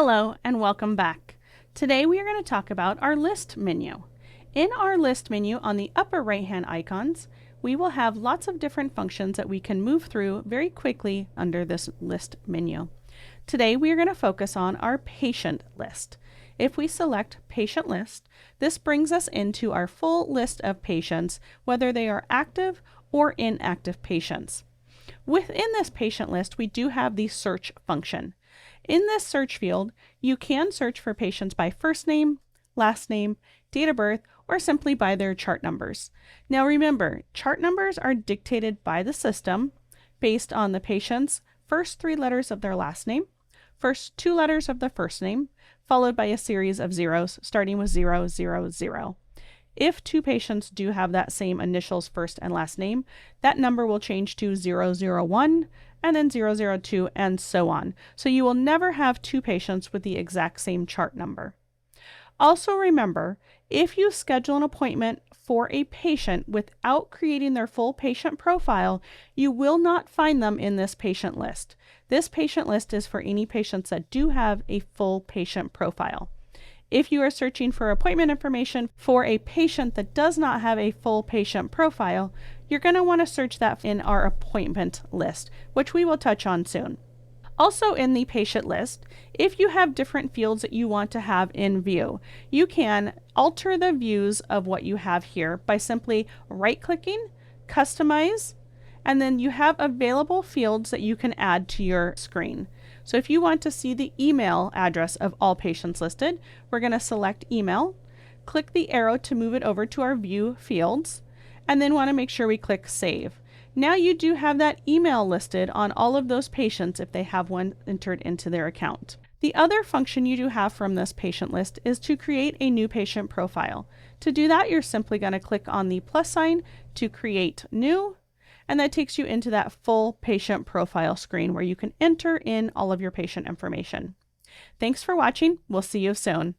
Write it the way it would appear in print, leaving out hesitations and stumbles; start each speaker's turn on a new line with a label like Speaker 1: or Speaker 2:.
Speaker 1: Hello and welcome back. Today we are going to talk about our list menu. In our list menu on the upper right hand icons, we will have lots of different functions that we can move through very quickly under this list menu. Today we are going to focus on our patient list. If we select patient list, this brings us into our full list of patients, whether they are active or inactive patients. Within this patient list, we do have the search function. In this search field, you can search for patients by first name, last name, date of birth, or simply by their chart numbers. Now remember, chart numbers are dictated by the system based on the patient's first 3 letters of their last name, first 2 letters of the first name, followed by a series of zeros, starting with 0, 0, 0. If 2 patients do have that same initials first and last name, that number will change to 001 and then 002 and so on. So you will never have 2 patients with the exact same chart number. Also remember, if you schedule an appointment for a patient without creating their full patient profile, you will not find them in this patient list. This patient list is for any patients that do have a full patient profile. If you are searching for appointment information for a patient that does not have a full patient profile, you're going to want to search that in our appointment list, which we will touch on soon. Also in the patient list, if you have different fields that you want to have in view, you can alter the views of what you have here by simply right-clicking, customize, and then you have available fields that you can add to your screen. So if you want to see the email address of all patients listed, we're going to select email, click the arrow to move it over to our view fields, and then want to make sure we click save. Now you do have that email listed on all of those patients if they have one entered into their account. The other function you do have from this patient list is to create a new patient profile. To do that, you're simply going to click on the plus sign to create new, and that takes you into that full patient profile screen where you can enter in all of your patient information. Thanks for watching. We'll see you soon.